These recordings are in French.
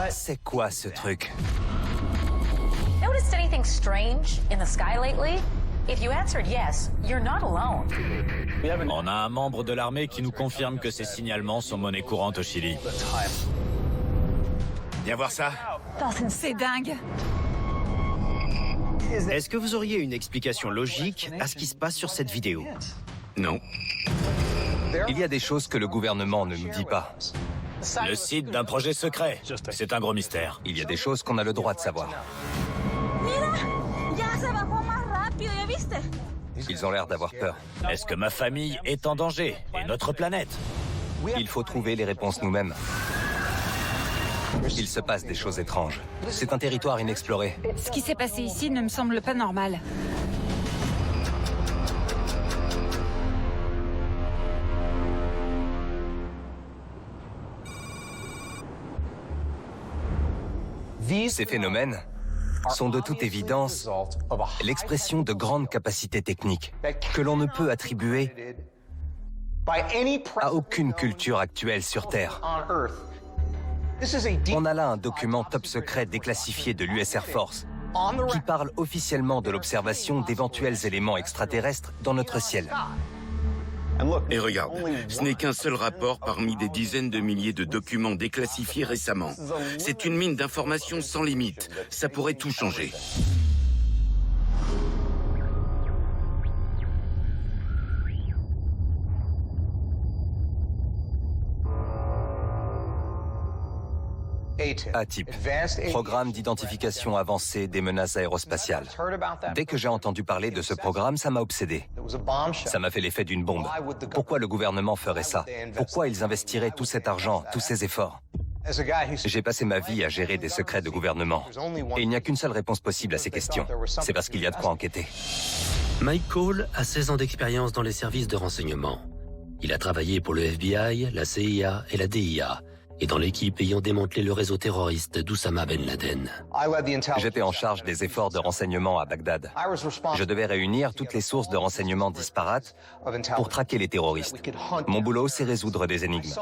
C'est quoi ce truc? Noticed anything strange in the sky lately? If you answered yes, you're not alone. On a un membre de l'armée qui nous confirme que ces signalements sont monnaie courante au Chili. Viens voir ça. C'est dingue. Est-ce que vous auriez une explication logique à ce qui se passe sur cette vidéo? Non. Il y a des choses que le gouvernement ne nous dit pas. Le site d'un projet secret. C'est un gros mystère. Il y a des choses qu'on a le droit de savoir. Ils ont l'air d'avoir peur. Est-ce que ma famille est en danger? Et notre planète? Il faut trouver les réponses nous-mêmes. Il se passe des choses étranges. C'est un territoire inexploré. Ce qui s'est passé ici ne me semble pas normal. Ces phénomènes sont de toute évidence l'expression de grandes capacités techniques que l'on ne peut attribuer à aucune culture actuelle sur Terre. On a là un document top secret déclassifié de l'US Air Force qui parle officiellement de l'observation d'éventuels éléments extraterrestres dans notre ciel. Et regarde, ce n'est qu'un seul rapport parmi des dizaines de milliers de documents déclassifiés récemment. C'est une mine d'informations sans limite. Ça pourrait tout changer. ATIP, Programme d'identification avancée des menaces aérospatiales. Dès que j'ai entendu parler de ce programme, ça m'a obsédé. Ça m'a fait l'effet d'une bombe. Pourquoi le gouvernement ferait ça? Pourquoi ils investiraient tout cet argent, tous ces efforts? J'ai passé ma vie à gérer des secrets de gouvernement. Et il n'y a qu'une seule réponse possible à ces questions. C'est parce qu'il y a de quoi enquêter. Mike Cole a 16 ans d'expérience dans les services de renseignement. Il a travaillé pour le FBI, la CIA et la DIA, et dans l'équipe ayant démantelé le réseau terroriste d'Oussama Ben Laden. J'étais en charge des efforts de renseignement à Bagdad. Je devais réunir toutes les sources de renseignement disparates pour traquer les terroristes. Mon boulot, c'est résoudre des énigmes.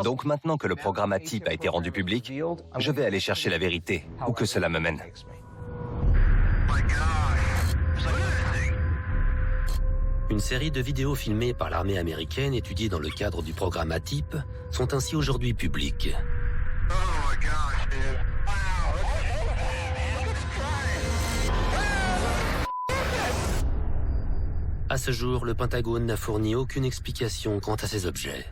Donc maintenant que le programme ATIP a été rendu public, je vais aller chercher la vérité, où que cela me mène. Une série de vidéos filmées par l'armée américaine étudiées dans le cadre du programme ATIP sont ainsi aujourd'hui publiques. À ce jour, le Pentagone n'a fourni aucune explication quant à ces objets.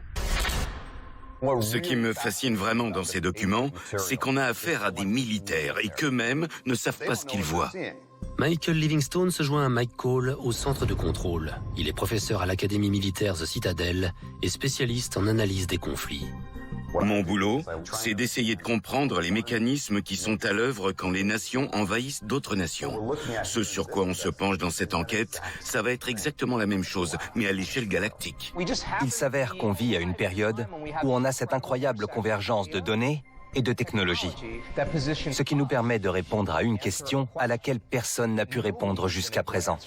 Ce qui me fascine vraiment dans ces documents, c'est qu'on a affaire à des militaires et qu'eux-mêmes ne savent pas ce qu'ils voient. Michael Livingstone se joint à Mike Cole au centre de contrôle. Il est professeur à l'Académie militaire The Citadel et spécialiste en analyse des conflits. Mon boulot, c'est d'essayer de comprendre les mécanismes qui sont à l'œuvre quand les nations envahissent d'autres nations. Ce sur quoi on se penche dans cette enquête, ça va être exactement la même chose, mais à l'échelle galactique. Il s'avère qu'on vit à une période où on a cette incroyable convergence de données et de technologies, ce qui nous permet de répondre à une question à laquelle personne n'a pu répondre jusqu'à présent.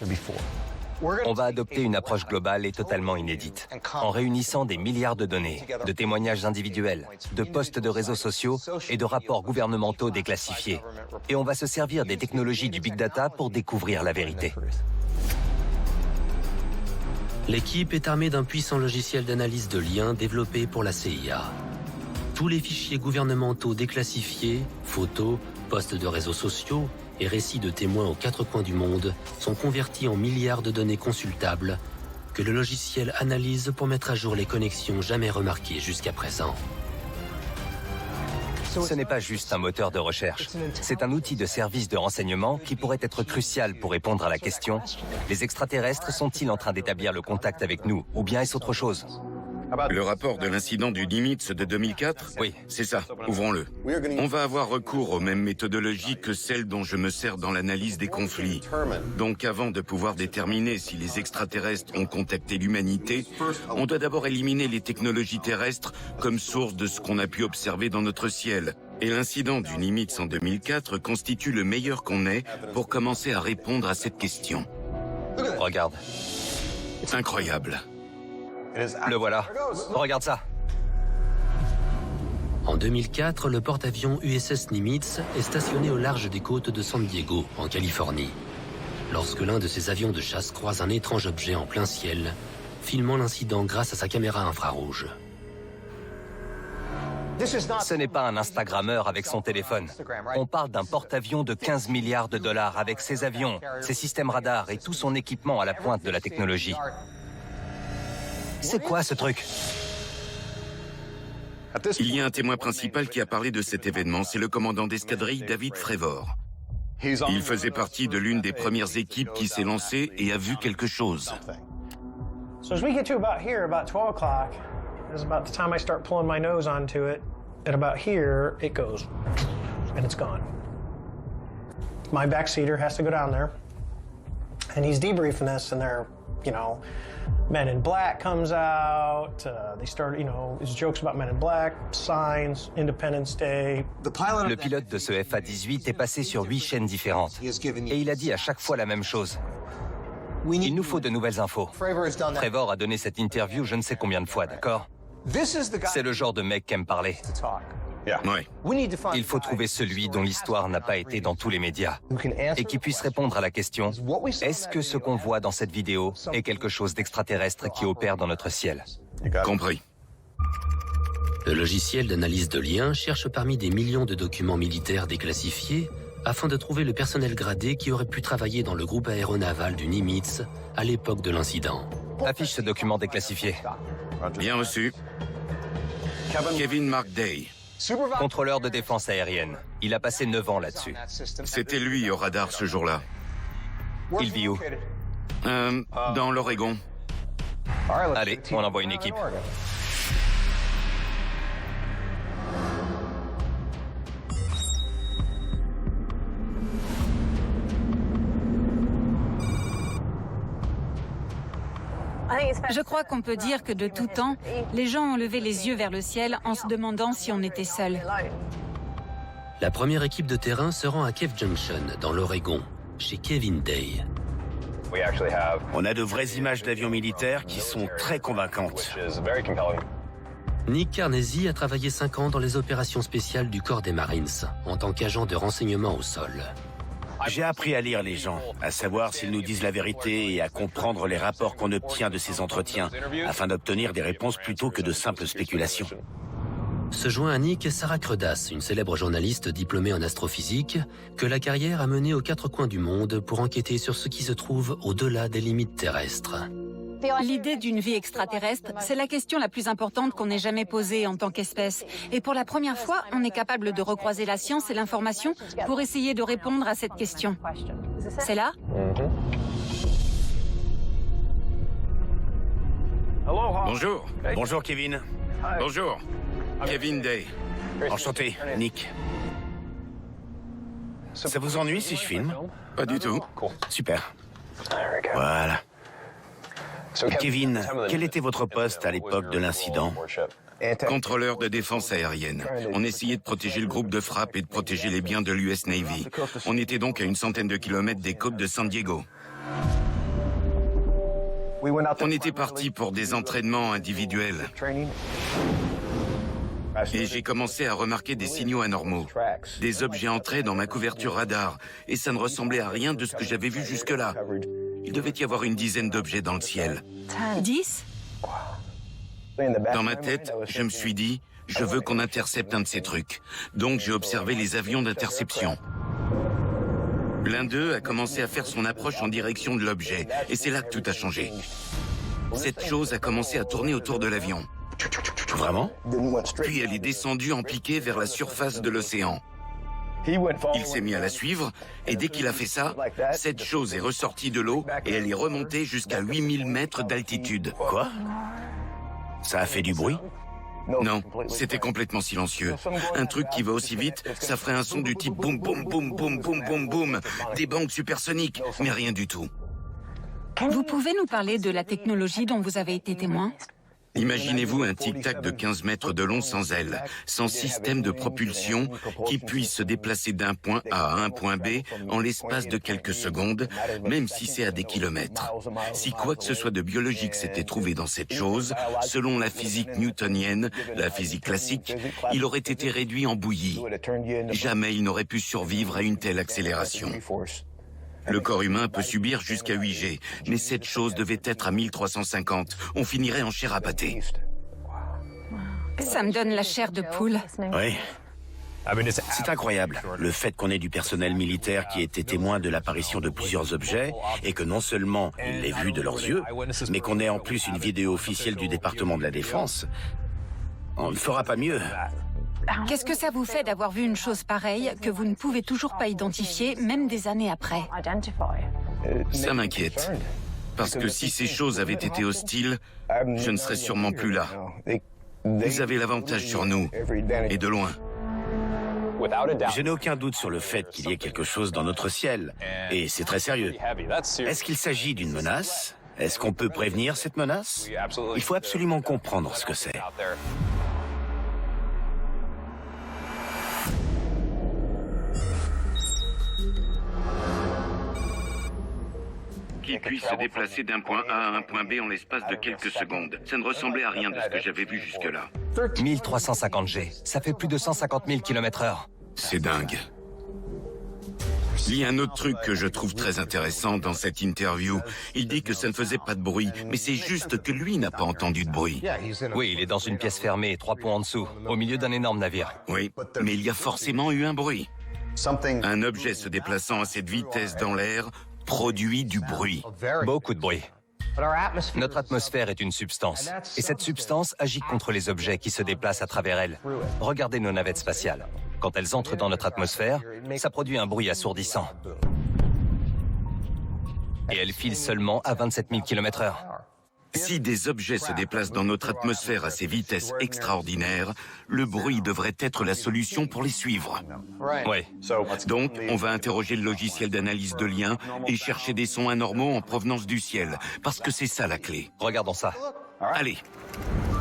On va adopter une approche globale et totalement inédite, en réunissant des milliards de données, de témoignages individuels, de posts de réseaux sociaux et de rapports gouvernementaux déclassifiés. Et on va se servir des technologies du Big Data pour découvrir la vérité. L'équipe est armée d'un puissant logiciel d'analyse de liens développé pour la CIA. Tous les fichiers gouvernementaux déclassifiés, photos, posts de réseaux sociaux et récits de témoins aux quatre coins du monde sont convertis en milliards de données consultables que le logiciel analyse pour mettre à jour les connexions jamais remarquées jusqu'à présent. Ce n'est pas juste un moteur de recherche. C'est un outil de service de renseignement qui pourrait être crucial pour répondre à la question « Les extraterrestres sont-ils en train d'établir le contact avec nous ou bien est-ce autre chose ?» Le rapport de l'incident du Nimitz de 2004 ? Oui. C'est ça, ouvrons-le. On va avoir recours aux mêmes méthodologies que celles dont je me sers dans l'analyse des conflits. Donc avant de pouvoir déterminer si les extraterrestres ont contacté l'humanité, on doit d'abord éliminer les technologies terrestres comme source de ce qu'on a pu observer dans notre ciel. Et l'incident du Nimitz en 2004 constitue le meilleur qu'on ait pour commencer à répondre à cette question. Regarde. Incroyable. Le voilà. Regarde ça. En 2004, le porte-avions USS Nimitz est stationné au large des côtes de San Diego, en Californie, lorsque l'un de ses avions de chasse croise un étrange objet en plein ciel, filmant l'incident grâce à sa caméra infrarouge. Ce n'est pas un Instagrammeur avec son téléphone. On parle d'un porte-avions de 15 milliards de dollars avec ses avions, ses systèmes radars et tout son équipement à la pointe de la technologie. C'est quoi ce truc? Il y a un témoin principal qui a parlé de cet événement, c'est le commandant d'escadrille David Fravor. Il faisait partie de l'une des premières équipes qui s'est lancée et a vu quelque chose. So as we get to about here, about 12 o'clock, is about the time I start pulling my nose onto it. At about here, it goes, and it's gone. My backseater has to go down there, and he's debriefing this, and they're, you know, Men in Black comes out. They start, you know, his jokes about Men in Black, signs, Independence Day. Le pilote de ce FA-18 est passé sur 8 chaînes différentes, et il a dit à chaque fois la même chose. Il nous faut de nouvelles infos. Fravor a donné cette interview je ne sais combien de fois, d'accord? C'est le genre de mec qui aime parler. Ouais. Il faut trouver celui dont l'histoire n'a pas été dans tous les médias et qui puisse répondre à la question « Est-ce que ce qu'on voit dans cette vidéo est quelque chose d'extraterrestre qui opère dans notre ciel ?» Compris. Le logiciel d'analyse de liens cherche parmi des millions de documents militaires déclassifiés afin de trouver le personnel gradé qui aurait pu travailler dans le groupe aéronaval du Nimitz à l'époque de l'incident. Affiche ce document déclassifié. Bien reçu. Kevin McDay. Contrôleur de défense aérienne. Il a passé 9 ans là-dessus. C'était lui au radar ce jour-là. Il vit où? Dans l'Oregon. Allez, on envoie une équipe. Je crois qu'on peut dire que de tout temps, les gens ont levé les yeux vers le ciel en se demandant si on était seul. La première équipe de terrain se rend à Cave Junction, dans l'Oregon, chez Kevin Day. On a de vraies images d'avions militaires qui sont très convaincantes. Nick Carnegie a travaillé 5 ans dans les opérations spéciales du corps des Marines, en tant qu'agent de renseignement au sol. J'ai appris à lire les gens, à savoir s'ils nous disent la vérité et à comprendre les rapports qu'on obtient de ces entretiens, afin d'obtenir des réponses plutôt que de simples spéculations. Se joint à Nick Sarah Credas, une célèbre journaliste diplômée en astrophysique, que la carrière a menée aux 4 coins du monde pour enquêter sur ce qui se trouve au-delà des limites terrestres. L'idée d'une vie extraterrestre, c'est la question la plus importante qu'on ait jamais posée en tant qu'espèce. Et pour la première fois, on est capable de recroiser la science et l'information pour essayer de répondre à cette question. C'est là? Bonjour. Bonjour Kevin. Bonjour. Kevin Day. Enchanté, Nick. Ça vous ennuie si je filme? Pas du tout. Super. Voilà. Kevin, quel était votre poste à l'époque de l'incident? Contrôleur de défense aérienne. On essayait de protéger le groupe de frappe et de protéger les biens de l'US Navy. On était donc à une centaine de kilomètres des côtes de San Diego. On était parti pour des entraînements individuels. Et j'ai commencé à remarquer des signaux anormaux. Des objets entraient dans ma couverture radar, et ça ne ressemblait à rien de ce que j'avais vu jusque-là. Il devait y avoir une dizaine d'objets dans le ciel. 10? Dans ma tête, je me suis dit, je veux qu'on intercepte un de ces trucs. Donc j'ai observé les avions d'interception. L'un d'eux a commencé à faire son approche en direction de l'objet, et c'est là que tout a changé. Cette chose a commencé à tourner autour de l'avion. Vraiment? Puis elle est descendue en piqué vers la surface de l'océan. Il s'est mis à la suivre, et dès qu'il a fait ça, cette chose est ressortie de l'eau et elle est remontée jusqu'à 8000 mètres d'altitude. Quoi? Ça a fait du bruit? Non, c'était complètement silencieux. Un truc qui va aussi vite, ça ferait un son du type boum boum boum boum boum boum boum, des bangs supersoniques, mais rien du tout. Vous pouvez nous parler de la technologie dont vous avez été témoin? Imaginez-vous un tic-tac de 15 mètres de long sans ailes, sans système de propulsion qui puisse se déplacer d'un point A à un point B en l'espace de quelques secondes, même si c'est à des kilomètres. Si quoi que ce soit de biologique s'était trouvé dans cette chose, selon la physique newtonienne, la physique classique, il aurait été réduit en bouillie. Jamais il n'aurait pu survivre à une telle accélération. Le corps humain peut subir jusqu'à 8 G, mais cette chose devait être à 1350. On finirait en chair à pâté. Ça me donne la chair de poule. Oui. C'est incroyable, le fait qu'on ait du personnel militaire qui ait été témoin de l'apparition de plusieurs objets, et que non seulement ils l'aient vu de leurs yeux, mais qu'on ait en plus une vidéo officielle du département de la Défense. On ne fera pas mieux. Qu'est-ce que ça vous fait d'avoir vu une chose pareille que vous ne pouvez toujours pas identifier, même des années après? Ça m'inquiète. Parce que si ces choses avaient été hostiles, je ne serais sûrement plus là. Ils avaient l'avantage sur nous, et de loin. Je n'ai aucun doute sur le fait qu'il y ait quelque chose dans notre ciel, et c'est très sérieux. Est-ce qu'il s'agit d'une menace? Est-ce qu'on peut prévenir cette menace? Il faut absolument comprendre ce que c'est. Qui puisse se déplacer d'un point A à un point B en l'espace de quelques secondes. Ça ne ressemblait à rien de ce que j'avais vu jusque-là. 1350 G, ça fait plus de 150 000 km/h. C'est dingue. Il y a un autre truc que je trouve très intéressant dans cette interview. Il dit que ça ne faisait pas de bruit, mais c'est juste que lui n'a pas entendu de bruit. Oui, il est dans une pièce fermée, 3 ponts en dessous, au milieu d'un énorme navire. Oui, mais il y a forcément eu un bruit. Un objet se déplaçant à cette vitesse dans l'air produit du bruit. Beaucoup de bruit. Notre atmosphère est une substance, et cette substance agit contre les objets qui se déplacent à travers elle. Regardez nos navettes spatiales. Quand elles entrent dans notre atmosphère, ça produit un bruit assourdissant. Et elles filent seulement à 27 000 km/h. Si des objets se déplacent dans notre atmosphère à ces vitesses extraordinaires, le bruit devrait être la solution pour les suivre. Oui. Donc, on va interroger le logiciel d'analyse de liens et chercher des sons anormaux en provenance du ciel, parce que c'est ça la clé. Regardons ça. Allez.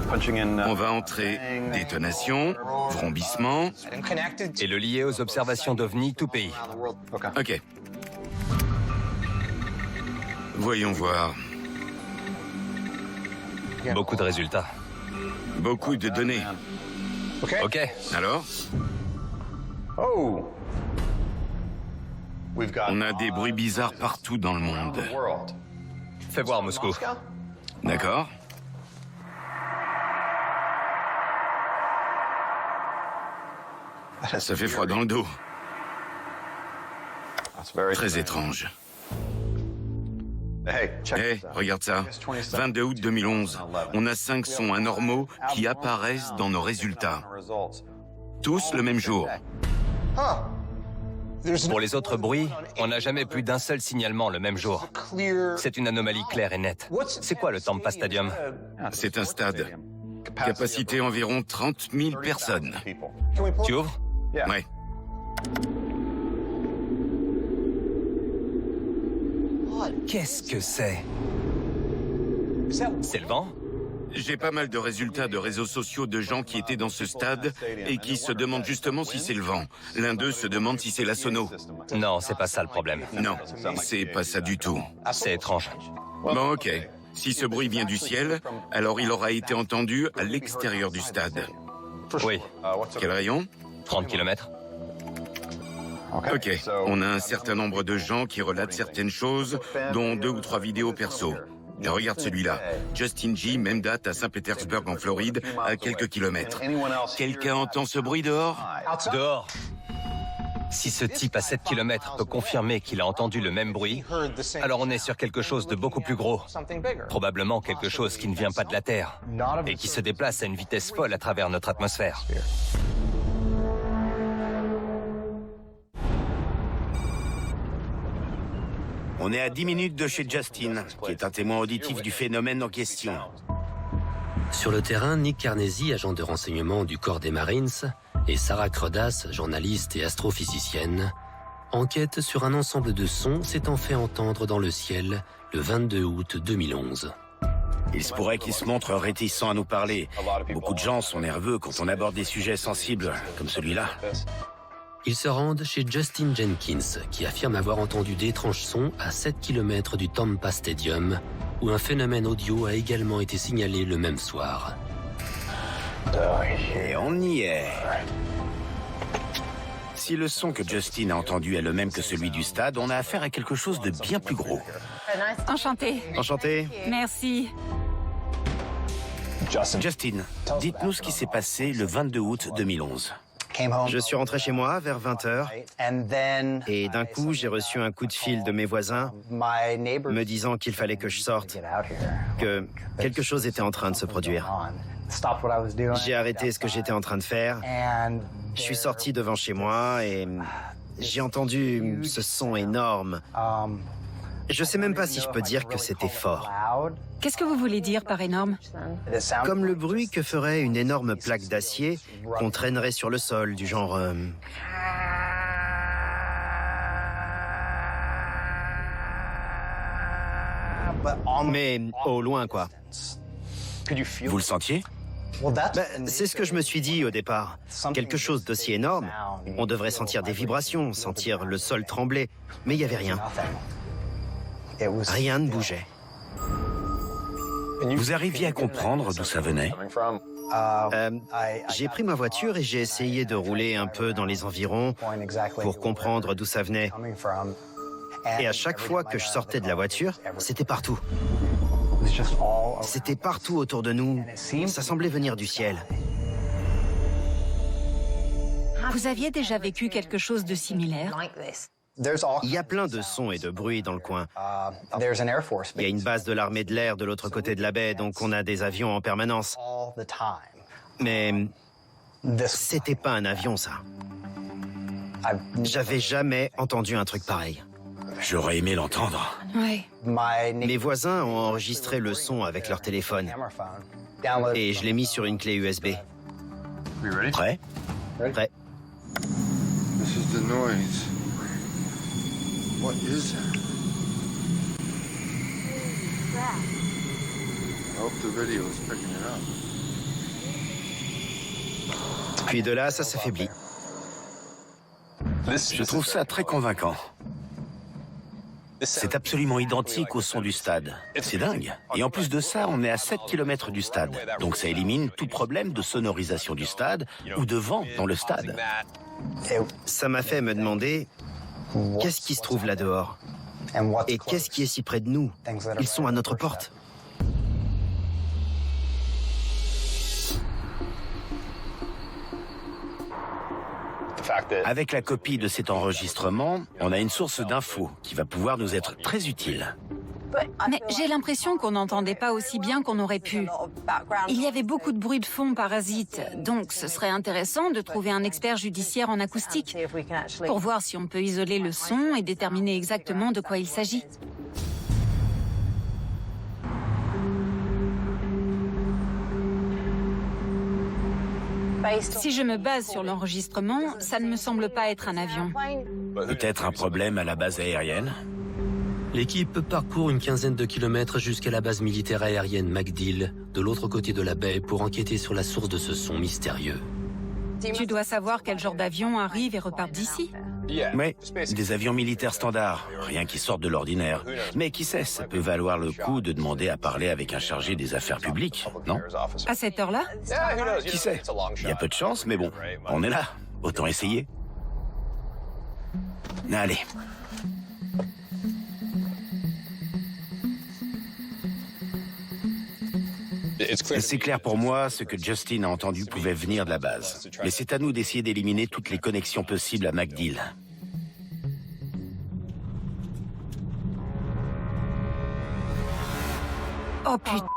On va entrer détonation, vrombissement. Et le lier aux observations d'OVNI tout pays. Ok. Voyons voir. Beaucoup de résultats. Beaucoup de données. Ok. Alors? On a des bruits bizarres partout dans le monde. Fais voir Moscou. D'accord. Ça fait froid dans le dos. Très étrange. Hey, regarde ça. 22 août 2011. On a 5 sons anormaux qui apparaissent dans nos résultats. Tous le même jour. Pour les autres bruits, on n'a jamais plus d'un seul signalement le même jour. C'est une anomalie claire et nette. C'est quoi le Tampa Stadium? C'est un stade. Capacité environ 30 000 personnes. Tu ouvres? Ouais. Qu'est-ce que c'est? C'est le vent? J'ai pas mal de résultats de réseaux sociaux de gens qui étaient dans ce stade et qui se demandent justement si c'est le vent. L'un d'eux se demande si c'est la sono. Non, c'est pas ça le problème. Non, c'est pas ça du tout. C'est étrange. Bon, ok. Si ce bruit vient du ciel, alors il aura été entendu à l'extérieur du stade. Oui. Quel rayon? 30 km. Ok, on a un certain nombre de gens qui relatent certaines choses, dont 2 ou 3 vidéos perso. Et regarde celui-là. Justin G, même date à Saint-Pétersbourg en Floride, à quelques kilomètres. Quelqu'un entend ce bruit dehors? Dehors. Si ce type à 7 km peut confirmer qu'il a entendu le même bruit, alors on est sur quelque chose de beaucoup plus gros. Probablement quelque chose qui ne vient pas de la Terre et qui se déplace à une vitesse folle à travers notre atmosphère. On est à 10 minutes de chez Justin, qui est un témoin auditif du phénomène en question. Sur le terrain, Nick Carnesi, agent de renseignement du corps des Marines, et Sarah Crodas, journaliste et astrophysicienne, enquêtent sur un ensemble de sons s'étant fait entendre dans le ciel le 22 août 2011. Il se pourrait qu'il se montre réticent à nous parler. Beaucoup de gens sont nerveux quand on aborde des sujets sensibles comme celui-là. Ils se rendent chez Justin Jenkins, qui affirme avoir entendu d'étranges sons à 7 km du Tampa Stadium, où un phénomène audio a également été signalé le même soir. Et on y est. Si le son que Justin a entendu est le même que celui du stade, on a affaire à quelque chose de bien plus gros. Enchanté. Enchanté. Merci. Justin, dites-nous ce qui s'est passé le 22 août 2011. Je suis rentré chez moi vers 20h et d'un coup, j'ai reçu un coup de fil de mes voisins me disant qu'il fallait que je sorte, que quelque chose était en train de se produire. J'ai arrêté ce que j'étais en train de faire. Je suis sorti devant chez moi et j'ai entendu ce son énorme. Je sais même pas si je peux dire que c'était fort. Qu'est-ce que vous voulez dire par énorme? Comme le bruit que ferait une énorme plaque d'acier qu'on traînerait sur le sol, du genre... Mais au loin, quoi. Vous le sentiez? C'est ce que je me suis dit au départ. Quelque chose d'aussi énorme, on devrait sentir des vibrations, sentir le sol trembler. Mais il n'y avait rien. Rien ne bougeait. Vous arriviez à comprendre d'où ça venait? J'ai pris ma voiture et j'ai essayé de rouler un peu dans les environs pour comprendre d'où ça venait. Et à chaque fois que je sortais de la voiture, c'était partout. C'était partout autour de nous. Ça semblait venir du ciel. Vous aviez déjà vécu quelque chose de similaire? Il y a plein de sons et de bruits dans le coin. Il y a une base de l'armée de l'air de l'autre côté de la baie, donc on a des avions en permanence. Mais c'était pas un avion, ça. J'avais jamais entendu un truc pareil. J'aurais aimé l'entendre. Ouais. Mes voisins ont enregistré le son avec leur téléphone. Et je l'ai mis sur une clé USB. Prêt? Prêt. This is the noise. What is that? I hope the video is picking it up. Puis de là, ça s'affaiblit. Je trouve ça très convaincant. C'est absolument identique au son du stade. C'est dingue. Et en plus de ça, on est à 7 km du stade. Donc ça élimine tout problème de sonorisation du stade ou de vent dans le stade. Ça m'a fait me demander qu'est-ce qui se trouve là dehors et qu'est-ce qui est si près de nous. Ils sont à notre porte. Avec la copie de cet enregistrement, on a une source d'infos qui va pouvoir nous être très utile. Mais j'ai l'impression qu'on n'entendait pas aussi bien qu'on aurait pu. Il y avait beaucoup de bruit de fond parasite, donc ce serait intéressant de trouver un expert judiciaire en acoustique pour voir si on peut isoler le son et déterminer exactement de quoi il s'agit. Si je me base sur l'enregistrement, ça ne me semble pas être un avion. Peut-être un problème à la base aérienne? L'équipe parcourt une quinzaine de kilomètres jusqu'à la base militaire aérienne MacDill, de l'autre côté de la baie, pour enquêter sur la source de ce son mystérieux. Tu dois savoir quel genre d'avion arrive et repart d'ici. Oui, des avions militaires standards, rien qui sorte de l'ordinaire. Mais qui sait, ça peut valoir le coup de demander à parler avec un chargé des affaires publiques, non? À cette heure-là? Qui sait? Il y a peu de chance, mais bon, on est là. Autant essayer. Allez. C'est clair pour moi, ce que Justin a entendu pouvait venir de la base. Mais c'est à nous d'essayer d'éliminer toutes les connexions possibles à MacDill. Oh putain.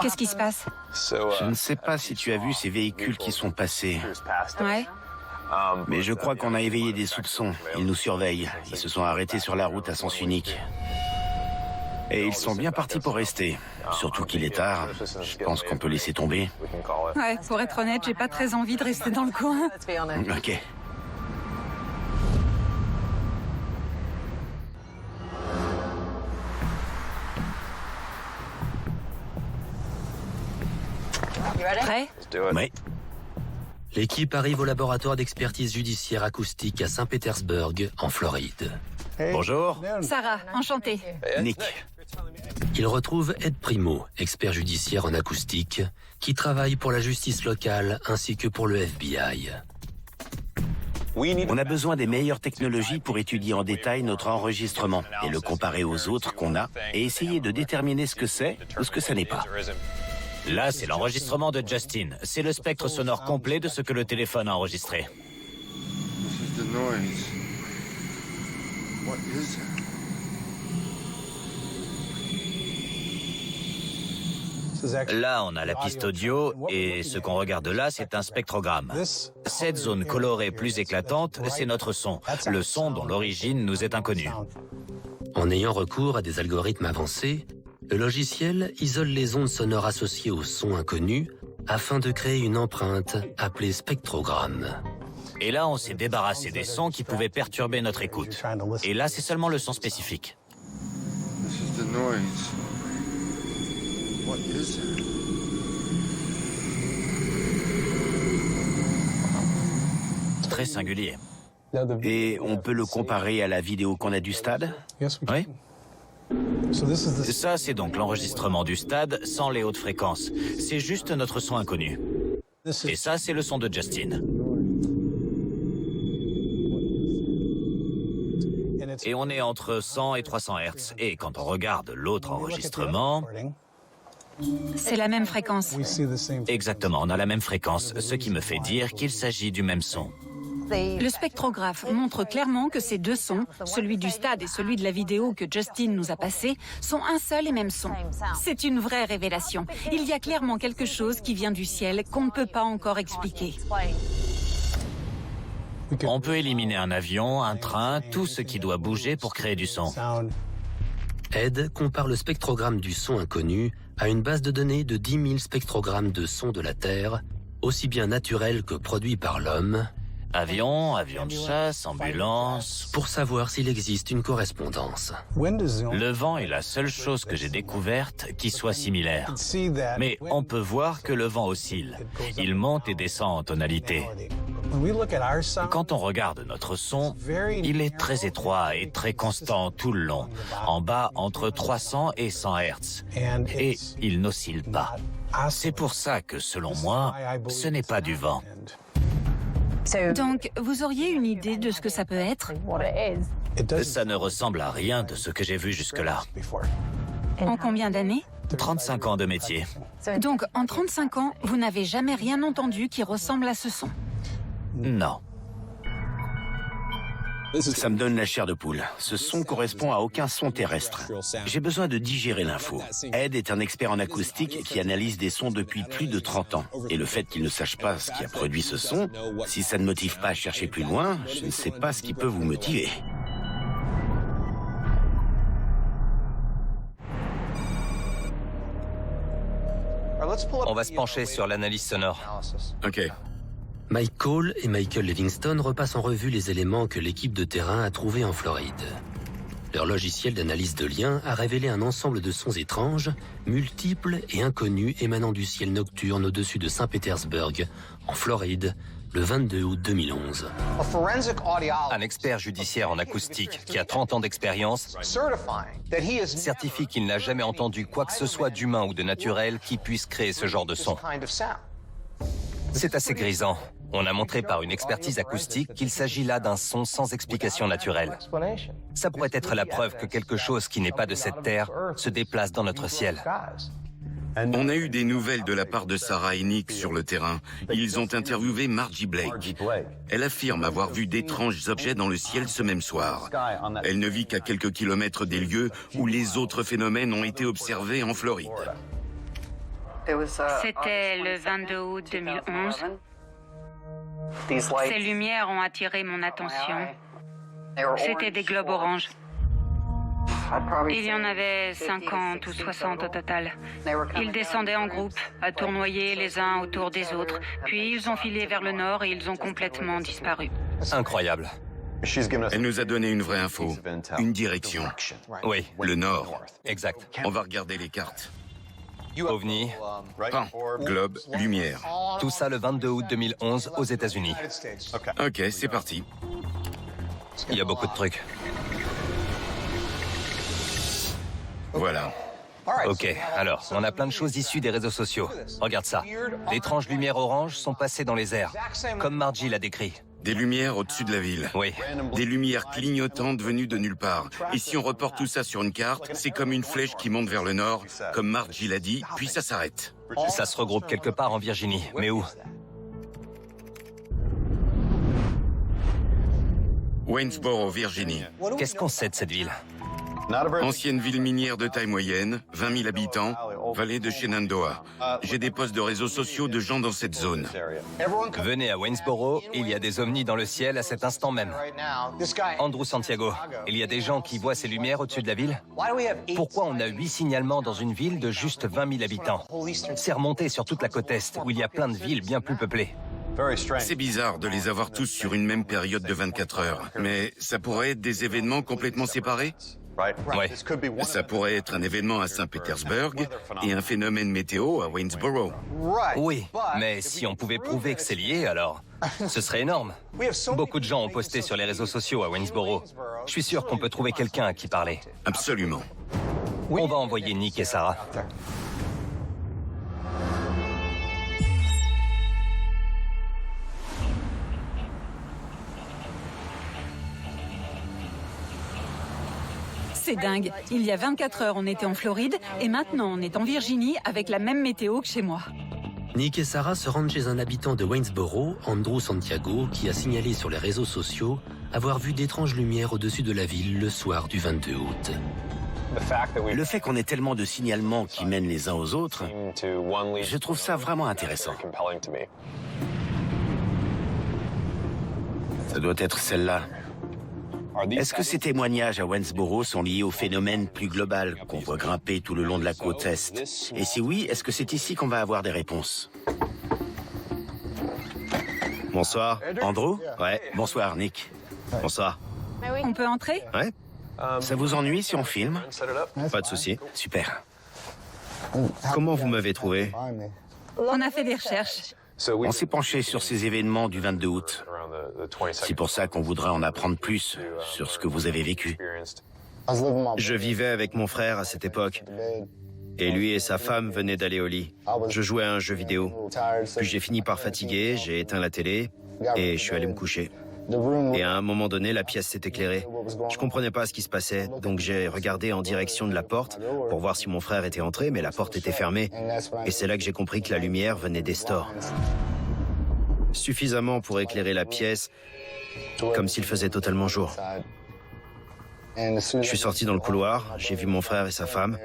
Qu'est-ce qui se passe? Je ne sais pas si tu as vu ces véhicules qui sont passés. Ouais. Mais je crois qu'on a éveillé des soupçons. Ils nous surveillent. Ils se sont arrêtés sur la route à sens unique. Et ils sont bien partis pour rester. Surtout qu'il est tard. Je pense qu'on peut laisser tomber. Ouais, pour être honnête, j'ai pas très envie de rester dans le coin. Ok. Oui. L'équipe arrive au laboratoire d'expertise judiciaire acoustique à Saint-Pétersbourg, en Floride. Bonjour. Sarah, enchantée. Nick. Il retrouve Ed Primo, expert judiciaire en acoustique, qui travaille pour la justice locale ainsi que pour le FBI. On a besoin des meilleures technologies pour étudier en détail notre enregistrement et le comparer aux autres qu'on a et essayer de déterminer ce que c'est ou ce que ça n'est pas. Là, c'est l'enregistrement de Justin. C'est le spectre sonore complet de ce que le téléphone a enregistré. This is the noise. What is it? Là, on a la piste audio et ce qu'on regarde là, c'est un spectrogramme. Cette zone colorée plus éclatante, c'est notre son. Le son dont l'origine nous est inconnue. En ayant recours à des algorithmes avancés, le logiciel isole les ondes sonores associées au son inconnu afin de créer une empreinte appelée spectrogramme. Et là, on s'est débarrassé des sons qui pouvaient perturber notre écoute. Et là, c'est seulement le son spécifique. This is the noise. What is it? Très singulier. Et on peut le comparer à la vidéo qu'on a du stade? Oui. Ça, c'est donc l'enregistrement du stade sans les hautes fréquences. C'est juste notre son inconnu. Et ça, c'est le son de Justin. Et on est entre 100 et 300 Hz. Et quand on regarde l'autre enregistrement... C'est la même fréquence. Exactement, on a la même fréquence, ce qui me fait dire qu'il s'agit du même son. Le spectrographe montre clairement que ces deux sons, celui du stade et celui de la vidéo que Justin nous a passé, sont un seul et même son. C'est une vraie révélation. Il y a clairement quelque chose qui vient du ciel qu'on ne peut pas encore expliquer. On peut éliminer un avion, un train, tout ce qui doit bouger pour créer du son. Ed compare le spectrogramme du son inconnu à une base de données de 10 000 spectrogrammes de sons de la Terre, aussi bien naturels que produits par l'homme, Avion, avion de chasse, ambulance... pour savoir s'il existe une correspondance. Le vent est la seule chose que j'ai découverte qui soit similaire. Mais on peut voir que le vent oscille. Il monte et descend en tonalité. Quand on regarde notre son, il est très étroit et très constant tout le long, en bas entre 300 et 100 Hz. Et il n'oscille pas. C'est pour ça que, selon moi, ce n'est pas du vent. Donc, vous auriez une idée de ce que ça peut être? Ça ne ressemble à rien de ce que j'ai vu jusque-là. En combien d'années? 35 ans de métier. Donc, en 35 ans, vous n'avez jamais rien entendu qui ressemble à ce son? Non. Ça me donne la chair de poule. Ce son correspond à aucun son terrestre. J'ai besoin de digérer l'info. Ed est un expert en acoustique qui analyse des sons depuis plus de 30 ans. Et le fait qu'il ne sache pas ce qui a produit ce son, si ça ne motive pas à chercher plus loin, je ne sais pas ce qui peut vous motiver. On va se pencher sur l'analyse sonore. Ok. Mike Cole et Michael Livingston repassent en revue les éléments que l'équipe de terrain a trouvés en Floride. Leur logiciel d'analyse de liens a révélé un ensemble de sons étranges, multiples et inconnus émanant du ciel nocturne au-dessus de Saint-Pétersbourg, en Floride, le 22 août 2011. Un expert judiciaire en acoustique qui a 30 ans d'expérience certifie qu'il n'a jamais entendu quoi que ce soit d'humain ou de naturel qui puisse créer ce genre de son. C'est assez grisant. On a montré par une expertise acoustique qu'il s'agit là d'un son sans explication naturelle. Ça pourrait être la preuve que quelque chose qui n'est pas de cette terre se déplace dans notre ciel. On a eu des nouvelles de la part de Sarah et Nick sur le terrain. Ils ont interviewé Margie Blake. Elle affirme avoir vu d'étranges objets dans le ciel ce même soir. Elle ne vit qu'à quelques kilomètres des lieux où les autres phénomènes ont été observés en Floride. C'était le 22 août 2011. Ces lumières ont attiré mon attention. C'était des globes oranges. Il y en avait 50 ou 60 au total. Ils descendaient en groupe, à tournoyer les uns autour des autres. Puis ils ont filé vers le nord et ils ont complètement disparu. Incroyable. Elle nous a donné une vraie info, une direction. Oui, Le nord. exact. On va regarder les cartes. OVNI, Pan, globe, lumière. tout ça le 22 août 2011 aux États-Unis. Ok, c'est parti. Il y a beaucoup de trucs. Voilà. Ok, alors, on a plein de choses issues des réseaux sociaux. Regarde ça. D'étranges lumières oranges sont passées dans les airs, comme Margie l'a décrit. Des lumières au-dessus de la ville. Oui. Des lumières clignotantes venues de nulle part. Et si on reporte tout ça sur une carte, c'est comme une flèche qui monte vers le nord, comme Margie l'a dit, puis ça s'arrête. Ça se regroupe quelque part en Virginie. Mais où? Waynesboro, Virginie. Qu'est-ce qu'on sait de cette ville? Ancienne ville minière de taille moyenne, 20 000 habitants, vallée de Shenandoah. J'ai des posts de réseaux sociaux de gens dans cette zone. Venez à Waynesboro, il y a des ovnis dans le ciel à cet instant même. Andrew Santiago, il y a des gens qui voient ces lumières au-dessus de la ville? Pourquoi on a 8 signalements dans une ville de juste 20 000 habitants? C'est remonté sur toute la côte Est, où il y a plein de villes bien plus peuplées. C'est bizarre de les avoir tous sur une même période de 24 heures. Mais ça pourrait être des événements complètement séparés? Ouais. Ça pourrait être un événement à Saint-Pétersbourg et un phénomène météo à Waynesboro. Oui, mais si on pouvait prouver que c'est lié, alors ce serait énorme. Beaucoup de gens ont posté sur les réseaux sociaux à Waynesboro. Je suis sûr qu'on peut trouver quelqu'un à qui parler. Absolument. On va envoyer Nick et Sarah. C'est dingue. Il y a 24 heures, on était en Floride et maintenant, on est en Virginie avec la même météo que chez moi. Nick et Sarah se rendent chez un habitant de Waynesboro, Andrew Santiago, qui a signalé sur les réseaux sociaux avoir vu d'étranges lumières au-dessus de la ville le soir du 22 août. Le fait qu'on ait tellement de signalements qui mènent les uns aux autres, je trouve ça vraiment intéressant. Ça doit être celle-là. Est-ce que ces témoignages à Waynesboro sont liés au phénomène plus global qu'on voit grimper tout le long de la côte Est? Et si oui, est-ce que c'est ici qu'on va avoir des réponses? Bonsoir. Andrew? Ouais. Bonsoir, Nick. Bonsoir. On peut entrer? Ouais, Ça vous ennuie si on filme? pas de souci. Super. Comment vous m'avez trouvé? On a fait des recherches. On s'est penché sur ces événements du 22 août. C'est pour ça qu'on voudrait en apprendre plus sur ce que vous avez vécu. Je vivais avec mon frère à cette époque. Et lui et sa femme venaient d'aller au lit. Je jouais à un jeu vidéo. Puis j'ai fini par fatiguer, j'ai éteint la télé et je suis allé me coucher. Et à un moment donné, la pièce s'est éclairée. Je comprenais pas ce qui se passait, donc j'ai regardé en direction de la porte pour voir si mon frère était entré, mais la porte était fermée. Et c'est là que j'ai compris que la lumière venait des stores. Suffisamment pour éclairer la pièce, comme s'il faisait totalement jour. Je suis sorti dans le couloir, j'ai vu mon frère et sa femme,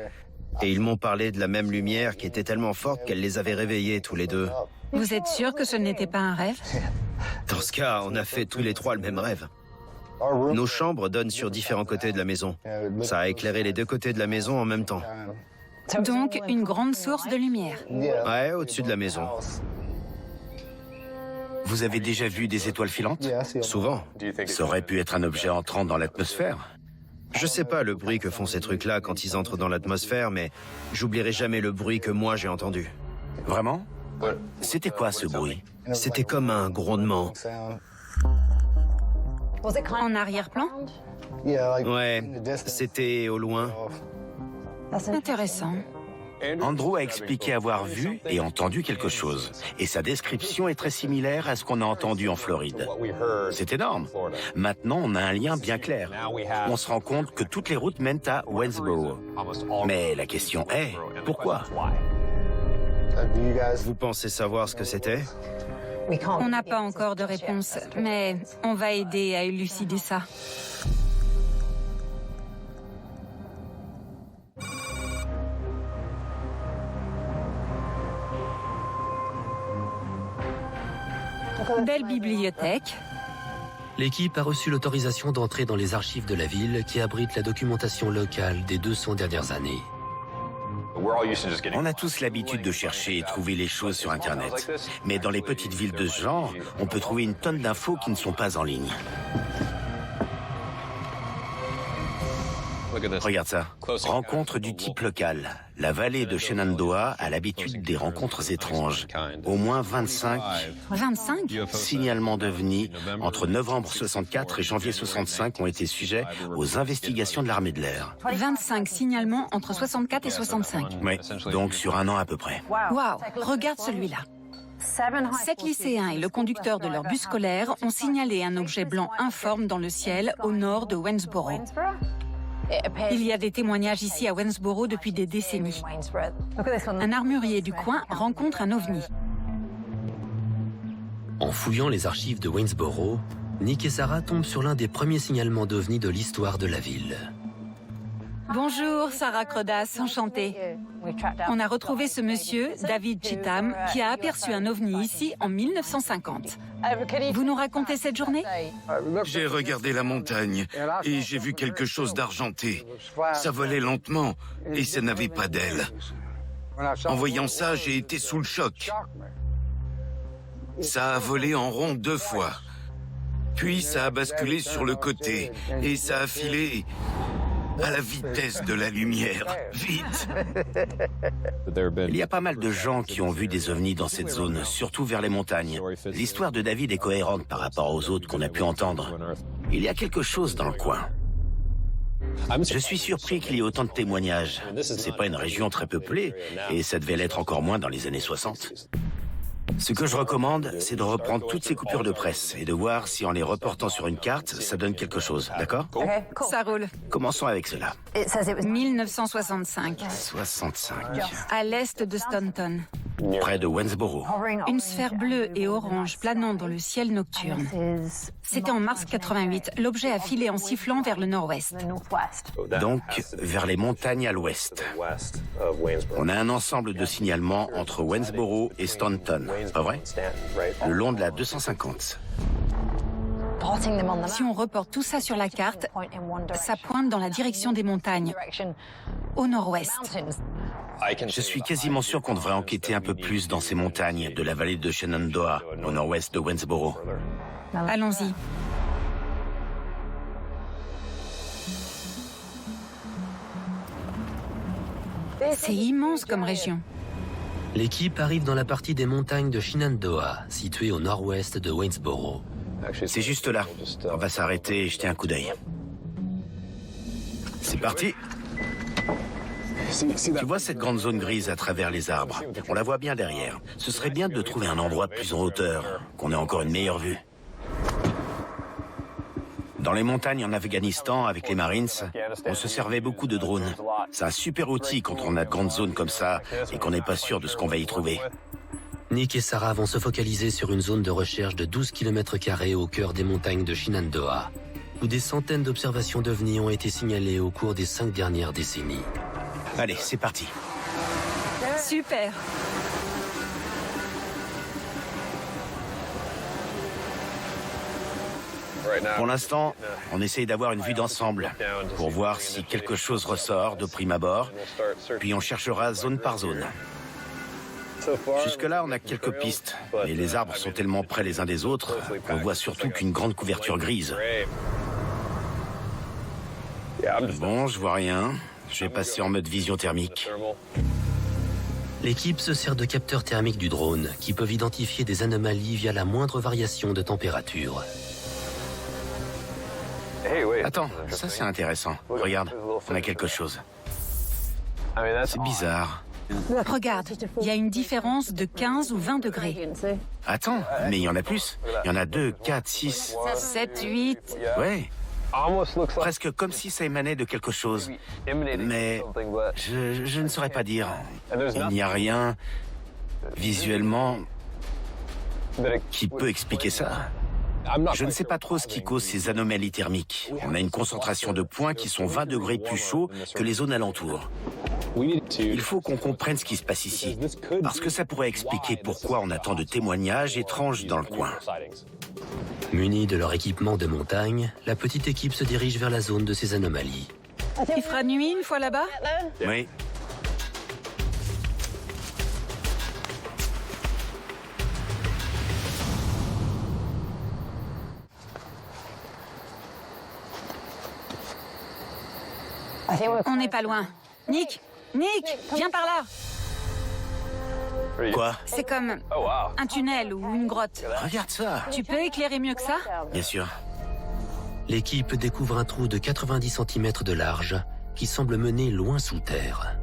et ils m'ont parlé de la même lumière qui était tellement forte qu'elle les avait réveillés tous les deux. Vous êtes sûr que ce n'était pas un rêve? Dans ce cas, on a fait tous les trois le même rêve. Nos chambres donnent sur différents côtés de la maison. Ça a éclairé les deux côtés de la maison en même temps. Donc, une grande source de lumière. Ouais, au-dessus de la maison. Vous avez déjà vu des étoiles filantes? Souvent. Ça aurait pu être un objet entrant dans l'atmosphère. Je sais pas le bruit que font ces trucs-là quand ils entrent dans l'atmosphère, mais j'oublierai jamais le bruit que moi j'ai entendu. Vraiment? C'était quoi ce bruit? C'était comme un grondement. En arrière-plan? Ouais, c'était au loin. Intéressant. Andrew a expliqué avoir vu et entendu quelque chose. Et sa description est très similaire à ce qu'on a entendu en Floride. C'est énorme. Maintenant, on a un lien bien clair. On se rend compte que toutes les routes mènent à Waynesboro. Mais la question est, pourquoi? Vous pensez savoir ce que c'était? On n'a pas encore de réponse, mais on va aider à élucider ça. Belle bibliothèque. L'équipe a reçu l'autorisation d'entrer dans les archives de la ville qui abritent la documentation locale des 200 dernières années. On a tous l'habitude de chercher et trouver les choses sur Internet. Mais dans les petites villes de ce genre, on peut trouver une tonne d'infos qui ne sont pas en ligne. Regarde ça. Rencontre du type local. La vallée de Shenandoah a l'habitude des rencontres étranges. Au moins 25 signalements d'OVNI entre novembre 64 et janvier 65 ont été sujets aux investigations de l'armée de l'air. 25 signalements entre 64 et 65. Oui, donc sur un an à peu près. Waouh, regarde celui-là. 7 lycéens et le conducteur de leur bus scolaire ont signalé un objet blanc informe dans le ciel au nord de Waynesboro. Il y a des témoignages ici à Waynesboro depuis des décennies. Un armurier du coin rencontre un ovni. En fouillant les archives de Waynesboro, Nick et Sarah tombent sur l'un des premiers signalements d'OVNI de l'histoire de la ville. Bonjour, Sarah Crodas, enchantée. On a retrouvé ce monsieur, David Cheatham, qui a aperçu un ovni ici en 1950. Vous nous racontez cette journée? J'ai regardé la montagne et j'ai vu quelque chose d'argenté. Ça volait lentement et ça n'avait pas d'ailes. En voyant ça, j'ai été sous le choc. Ça a volé en rond 2 fois. Puis ça a basculé sur le côté et ça a filé à la vitesse de la lumière. Vite! Il y a pas mal de gens qui ont vu des ovnis dans cette zone, surtout vers les montagnes. L'histoire de David est cohérente par rapport aux autres qu'on a pu entendre. Il y a quelque chose dans le coin. Je suis surpris qu'il y ait autant de témoignages. C'est pas une région très peuplée, et ça devait l'être encore moins dans les années 60. Ce que je recommande, c'est de reprendre toutes ces coupures de presse et de voir si en les reportant sur une carte, ça donne quelque chose, d'accord? Ça roule. Commençons avec cela. 1965. 65. À l'est de Staunton. Près de Waynesboro. Une sphère bleue et orange planant dans le ciel nocturne. C'était en mars 88. L'objet a filé en sifflant vers le nord-ouest. Donc, vers les montagnes à l'ouest. On a un ensemble de signalements entre Waynesboro et Staunton, pas vrai? Le long de la 250. Si on reporte tout ça sur la carte, ça pointe dans la direction des montagnes, au nord-ouest. Je suis quasiment sûr qu'on devrait enquêter un peu plus dans ces montagnes de la vallée de Shenandoah, au nord-ouest de Waynesboro. Allons-y. C'est immense comme région. L'équipe arrive dans la partie des montagnes de Shenandoah, située au nord-ouest de Waynesboro. C'est juste là. On va s'arrêter et jeter un coup d'œil. C'est parti. Tu vois cette grande zone grise à travers les arbres? On la voit bien derrière. Ce serait bien de trouver un endroit plus en hauteur, qu'on ait encore une meilleure vue. Dans les montagnes en Afghanistan, avec les Marines, on se servait beaucoup de drones. C'est un super outil quand on a de grandes zones comme ça et qu'on n'est pas sûr de ce qu'on va y trouver. Nick et Sarah vont se focaliser sur une zone de recherche de 12 km² au cœur des montagnes de Shenandoah, où des centaines d'observations d'OVNI ont été signalées au cours des 5 dernières décennies. Allez, c'est parti. Super. Pour l'instant, on essaye d'avoir une vue d'ensemble pour voir si quelque chose ressort de prime abord, puis on cherchera zone par zone. Jusque-là, on a quelques pistes, mais les arbres sont tellement près les uns des autres qu'on voit surtout qu'une grande couverture grise. Bon, je vois rien. Je vais passer en mode vision thermique. L'équipe se sert de capteurs thermiques du drone qui peuvent identifier des anomalies via la moindre variation de température. Attends, ça c'est intéressant. Regarde, on a quelque chose. C'est bizarre. Regarde, il y a une différence de 15 ou 20 degrés. Attends, mais il y en a plus. Il y en a 2, 4, 6... 7, 8... Ouais. Presque comme si ça émanait de quelque chose. Mais je ne saurais pas dire. Il n'y a rien, visuellement, qui peut expliquer ça. Je ne sais pas trop ce qui cause ces anomalies thermiques. On a une concentration de points qui sont 20 degrés plus chauds que les zones alentours. Il faut qu'on comprenne ce qui se passe ici, parce que ça pourrait expliquer pourquoi on a tant de témoignages étranges dans le coin. Munis de leur équipement de montagne, la petite équipe se dirige vers la zone de ces anomalies. Il fera nuit une fois là-bas? Oui. On n'est pas loin. Nick, viens par là. Quoi? C'est comme un tunnel ou une grotte. Regarde ça. Tu peux éclairer mieux que ça? Bien sûr. L'équipe découvre un trou de 90 cm de large qui semble mener loin sous terre.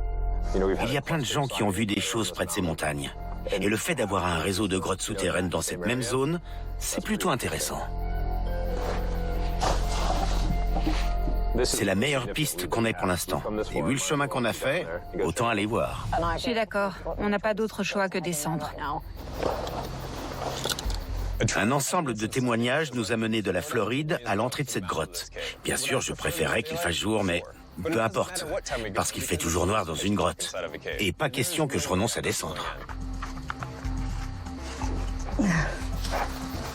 Il y a plein de gens qui ont vu des choses près de ces montagnes. Et le fait d'avoir un réseau de grottes souterraines dans cette même zone, c'est plutôt intéressant. C'est la meilleure piste qu'on ait pour l'instant. Et vu le chemin qu'on a fait, autant aller voir. Je suis d'accord. On n'a pas d'autre choix que descendre. Un ensemble de témoignages nous a menés de la Floride à l'entrée de cette grotte. Bien sûr, je préférais qu'il fasse jour, mais peu importe, parce qu'il fait toujours noir dans une grotte. Et pas question que je renonce à descendre.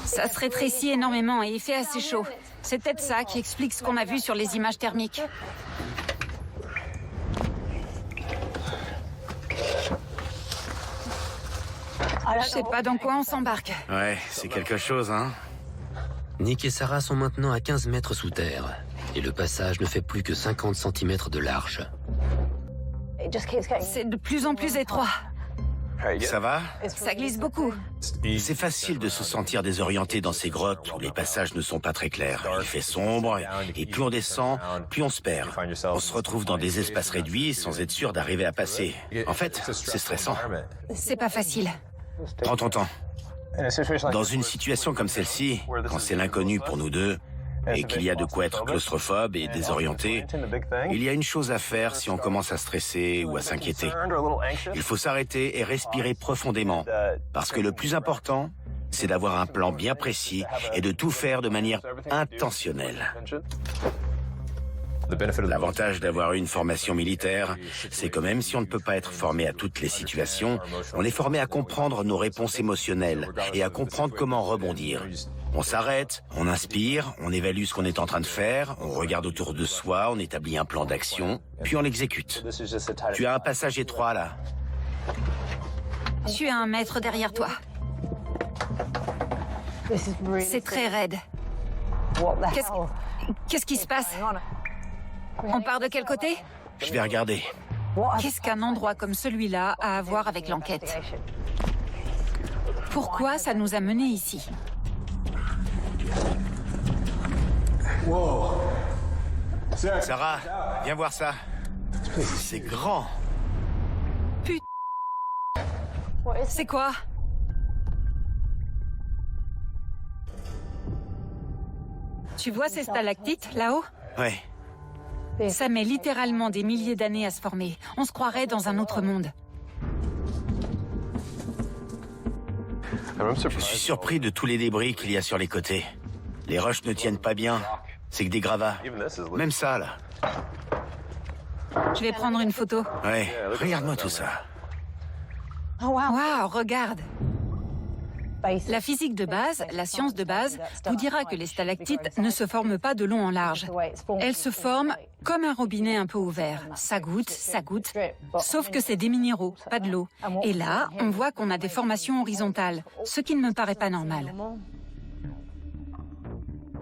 Ça se rétrécit énormément et il fait assez chaud. C'est peut-être ça qui explique ce qu'on a vu sur les images thermiques. Je sais pas dans quoi on s'embarque. Ouais, c'est quelque chose, hein. Nick et Sarah sont maintenant à 15 mètres sous terre. Et le passage ne fait plus que 50 cm de large. C'est de plus en plus étroit. Ça va? Ça glisse beaucoup. C'est facile de se sentir désorienté dans ces grottes où les passages ne sont pas très clairs. Il fait sombre et plus on descend, plus on se perd. On se retrouve dans des espaces réduits sans être sûr d'arriver à passer. En fait, c'est stressant. C'est pas facile. Prends ton temps. Dans une situation comme celle-ci, quand c'est l'inconnu pour nous deux, et qu'il y a de quoi être claustrophobe et désorienté, il y a une chose à faire si on commence à stresser ou à s'inquiéter. Il faut s'arrêter et respirer profondément, parce que le plus important, c'est d'avoir un plan bien précis et de tout faire de manière intentionnelle. L'avantage d'avoir une formation militaire, c'est que même si on ne peut pas être formé à toutes les situations, on est formé à comprendre nos réponses émotionnelles et à comprendre comment rebondir. On s'arrête, on inspire, on évalue ce qu'on est en train de faire, on regarde autour de soi, on établit un plan d'action, puis on l'exécute. Tu as un passage étroit là. Je suis à 1 mètre derrière toi. C'est très raide. Qu'est-ce qui se passe? On part de quel côté? Je vais regarder. Qu'est-ce qu'un endroit comme celui-là a à voir avec l'enquête? Pourquoi ça nous a menés ici? Sarah, viens voir ça. C'est grand. Putain. C'est quoi? Tu vois ces stalactites, là-haut? Ouais. Ça met littéralement des milliers d'années à se former. On se croirait dans un autre monde. Je suis surpris de tous les débris qu'il y a sur les côtés. Les roches ne tiennent pas bien. C'est que des gravats. Même ça, là. Je vais prendre une photo. Ouais, regarde-moi tout ça. Waouh, regarde. La physique de base, la science de base, nous dira que les stalactites ne se forment pas de long en large. Elles se forment comme un robinet un peu ouvert. Ça goutte, sauf que c'est des minéraux, pas de l'eau. Et là, on voit qu'on a des formations horizontales, ce qui ne me paraît pas normal.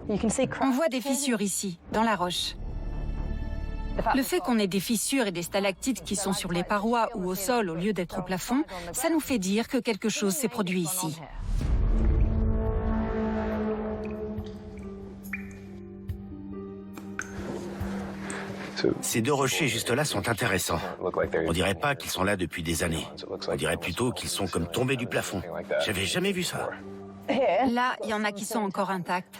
On voit des fissures ici, dans la roche. Le fait qu'on ait des fissures et des stalactites qui sont sur les parois ou au sol au lieu d'être au plafond, ça nous fait dire que quelque chose s'est produit ici. Ces deux rochers juste là sont intéressants. On dirait pas qu'ils sont là depuis des années. On dirait plutôt qu'ils sont comme tombés du plafond. J'avais jamais vu ça. Là, il y en a qui sont encore intacts.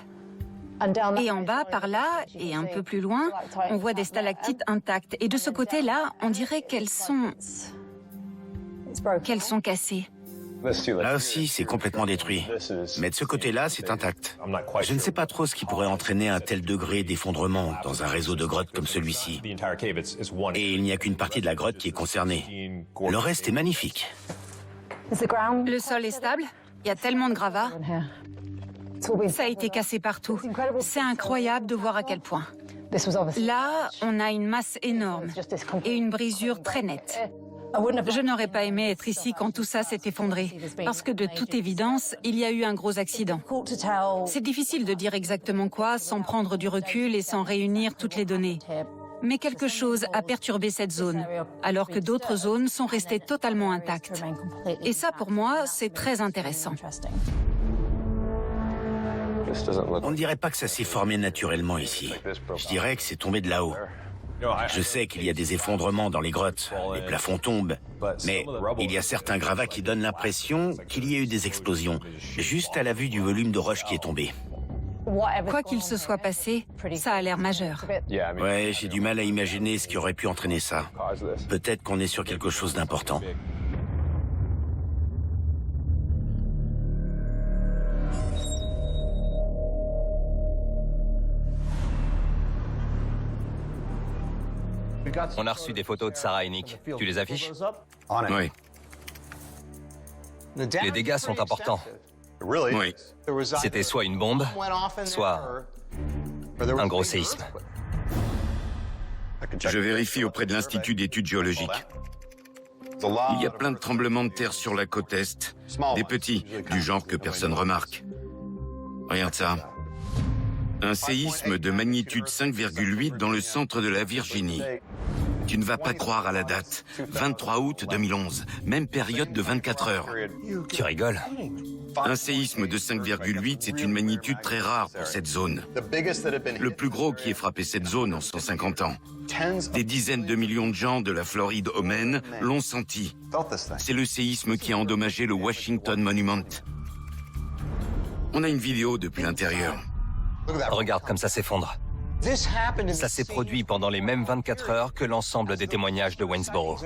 Et en bas, par là, et un peu plus loin, on voit des stalactites intactes. Et de ce côté-là, on dirait qu'elles sont cassées. Là aussi, c'est complètement détruit. Mais de ce côté-là, c'est intact. Je ne sais pas trop ce qui pourrait entraîner un tel degré d'effondrement dans un réseau de grottes comme celui-ci. Et il n'y a qu'une partie de la grotte qui est concernée. Le reste est magnifique. Le sol est stable. Il y a tellement de gravats. Ça a été cassé partout. C'est incroyable de voir à quel point. Là, on a une masse énorme et une brisure très nette. Je n'aurais pas aimé être ici quand tout ça s'est effondré, parce que de toute évidence, il y a eu un gros accident. C'est difficile de dire exactement quoi sans prendre du recul et sans réunir toutes les données. Mais quelque chose a perturbé cette zone, alors que d'autres zones sont restées totalement intactes. Et ça, pour moi, c'est très intéressant. On ne dirait pas que ça s'est formé naturellement ici. Je dirais que c'est tombé de là-haut. Je sais qu'il y a des effondrements dans les grottes, les plafonds tombent, mais il y a certains gravats qui donnent l'impression qu'il y a eu des explosions, juste à la vue du volume de roche qui est tombé. Quoi qu'il se soit passé, ça a l'air majeur. Ouais, j'ai du mal à imaginer ce qui aurait pu entraîner ça. Peut-être qu'on est sur quelque chose d'important. On a reçu des photos de Sarah et Nick. Tu les affiches? Oui. Les dégâts sont importants. Oui. C'était soit une bombe, soit un gros séisme. Je vérifie auprès de l'Institut d'études géologiques. Il y a plein de tremblements de terre sur la côte Est. Des petits, du genre que personne remarque. Regarde ça. Un séisme de magnitude 5,8 dans le centre de la Virginie. Tu ne vas pas croire à la date. 23 août 2011, même période de 24 heures. Tu rigoles? Un séisme de 5,8, c'est une magnitude très rare pour cette zone. Le plus gros qui ait frappé cette zone en 150 ans. Des dizaines de millions de gens de la Floride au Maine l'ont senti. C'est le séisme qui a endommagé le Washington Monument. On a une vidéo depuis l'intérieur. Regarde comme ça s'effondre. Ça s'est produit pendant les mêmes 24 heures que l'ensemble des témoignages de Waynesboro.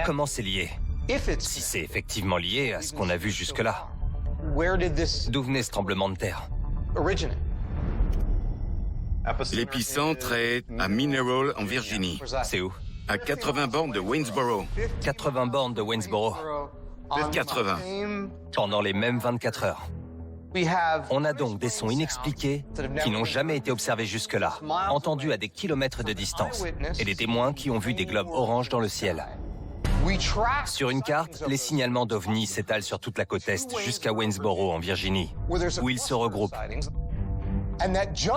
Comment c'est lié? Si c'est effectivement lié à ce qu'on a vu jusque-là. D'où venait ce tremblement de terre? L'épicentre est à Mineral, en Virginie. C'est où? À 80 bornes de Waynesboro. 80 bornes de Waynesboro. 80. Pendant les mêmes 24 heures. On a donc des sons inexpliqués qui n'ont jamais été observés jusque-là, entendus à des kilomètres de distance, et des témoins qui ont vu des globes oranges dans le ciel. Sur une carte, les signalements d'OVNI s'étalent sur toute la côte Est jusqu'à Waynesboro, en Virginie, où ils se regroupent.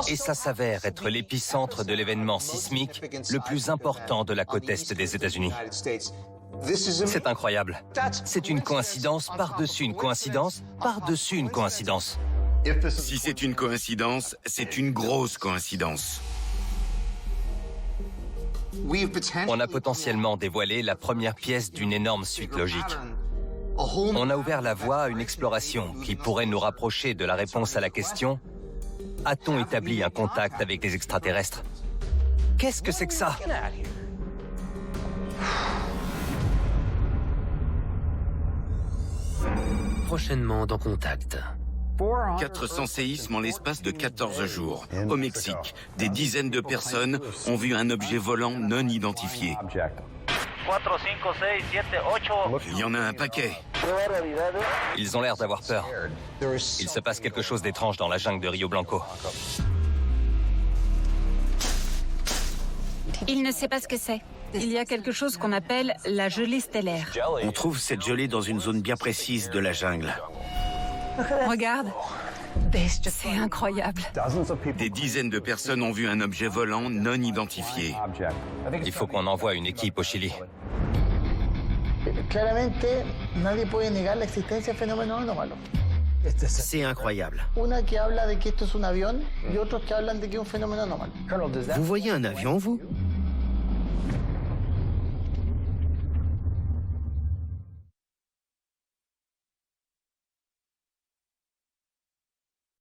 Et ça s'avère être l'épicentre de l'événement sismique le plus important de la côte Est des États-Unis. C'est incroyable. C'est une coïncidence par-dessus une coïncidence par-dessus une coïncidence. Si c'est une coïncidence, c'est une grosse coïncidence. On a potentiellement dévoilé la première pièce d'une énorme suite logique. On a ouvert la voie à une exploration qui pourrait nous rapprocher de la réponse à la question « A-t-on établi un contact avec les extraterrestres ?» Qu'est-ce que c'est que ça? Prochainement dans Contact. 400 séismes en l'espace de 14 jours. Au Mexique, des dizaines de personnes ont vu un objet volant non identifié. Il y en a un paquet. Ils ont l'air d'avoir peur. Il se passe quelque chose d'étrange dans la jungle de Rio Blanco. Il ne sait pas ce que c'est. Il y a quelque chose qu'on appelle la gelée stellaire. On trouve cette gelée dans une zone bien précise de la jungle. Regarde, c'est incroyable. Des dizaines de personnes ont vu un objet volant non identifié. Il faut qu'on envoie une équipe au Chili. C'est incroyable. Vous voyez un avion, vous?